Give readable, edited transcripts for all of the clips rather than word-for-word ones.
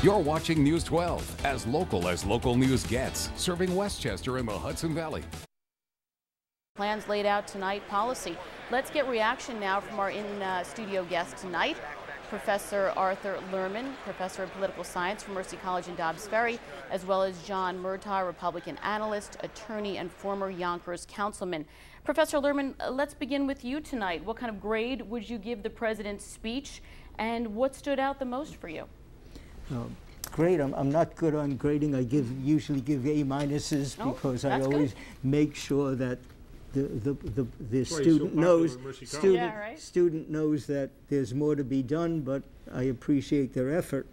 You're watching News 12, as local news gets, serving Westchester and the Hudson Valley. Plans laid out tonight, policy. Let's get reaction now from our in-studio guest tonight, Professor Arthur Lerman, Professor of Political Science from Mercy College in Dobbs Ferry, as well as John Murtaugh, Republican analyst, attorney, and former Yonkers councilman. Professor Lerman, let's begin with you tonight. What kind of grade would you give the president's speech, and what stood out the most for you? Grade. I'm not good on grading. I usually give A minuses because I always make sure that the student knows student knows that there's more to be done, but I appreciate their effort.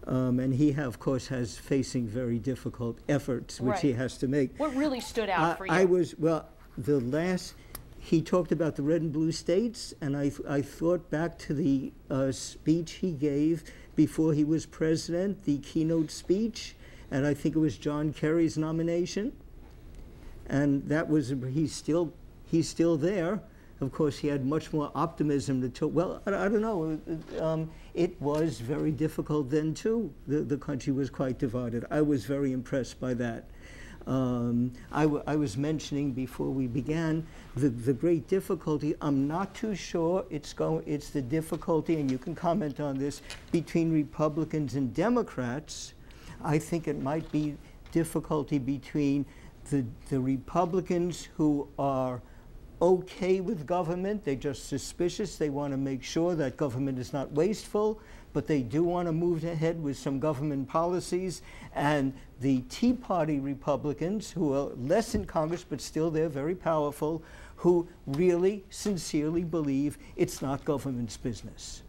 And he, of course, has facing very difficult efforts, which he has to make. What really stood out for you? He talked about the red and blue states, and I thought back to the speech he gave before he was president, the keynote speech, and I think it was John Kerry's nomination. And that was, he's still there. Of course, he had much more optimism to talk. Well, I don't know. It was very difficult then, too. The country was quite divided. I was very impressed by that. I was mentioning before we began the great difficulty. I'm not too sure it's the difficulty, and you can comment on this, between Republicans and Democrats. I think it might be difficulty between the Republicans who are okay with government. They're just suspicious. They want to make sure that government is not wasteful, but they do want to move ahead with some government policies. And the Tea Party Republicans, who are less in Congress, but still they're very powerful, who really sincerely believe it's not government's business.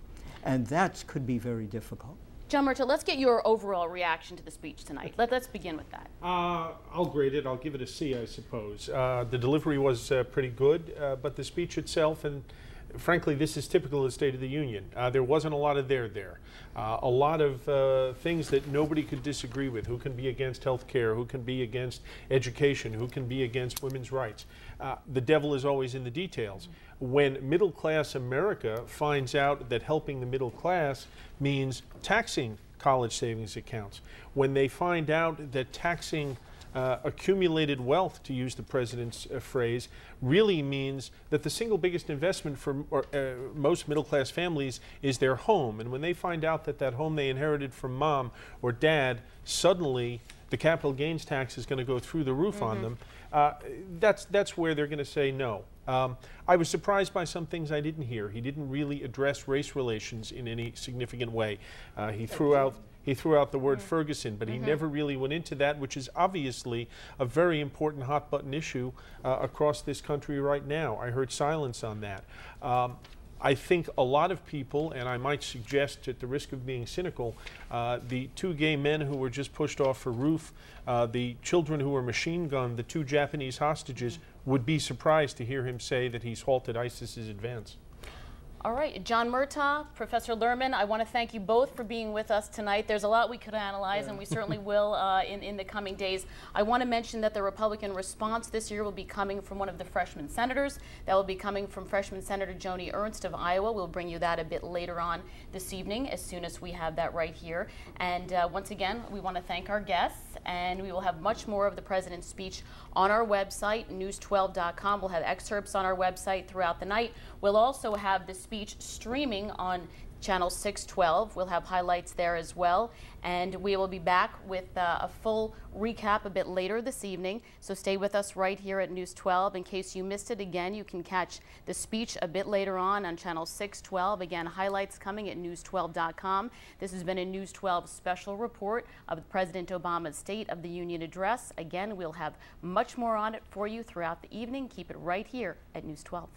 And that could be very difficult. John Murtaugh, let's get your overall reaction to the speech tonight. Let's begin with that. I'll grade it. I'll give it a C, I suppose. The delivery was pretty good, but the speech itself, and frankly, this is typical of the State of the Union. There wasn't a lot of there. A lot of things that nobody could disagree with. Who can be against health care? Who can be against education? Who can be against women's rights? The devil is always in the details. When middle-class America finds out that helping the middle class means taxing college savings accounts, when they find out that taxing accumulated wealth, to use the president's phrase, really means that the single biggest investment for most middle-class families is their home. And when they find out that that home they inherited from mom or dad, suddenly the capital gains tax is going to go through the roof on them, that's where they're going to say no. I was surprised by some things I didn't hear. He didn't really address race relations in any significant way. He threw out the word Ferguson, but he never really went into that, which is obviously a very important hot-button issue across this country right now. I heard silence on that. I think a lot of people, and I might suggest at the risk of being cynical, the two gay men who were just pushed off a roof, the children who were machine gunned, the two Japanese hostages, would be surprised to hear him say that he's halted ISIS's advance. All right, John Murtaugh, Professor Lerman, I want to thank you both for being with us tonight. There's a lot we could analyze, and we certainly will in the coming days. I want to mention that the Republican response this year will be coming from one of the freshman senators. That will be coming from freshman Senator Joni Ernst of Iowa. We'll bring you that a bit later on this evening as soon as we have that right here. And once again, we want to thank our guests, and we will have much more of the president's speech on our website, news12.com. We'll have excerpts on our website throughout the night. We'll also have the speech streaming on channel 612. We'll have highlights there as well, and we will be back with a full recap a bit later this evening, so stay with us right here at News 12. In case you missed it, again, you can catch the speech a bit later on channel 612. Again, highlights coming at news12.com. This has been a News 12 special report of President Obama's State of the Union address. Again, we'll have much more on it for you throughout the evening. Keep it right here at News 12.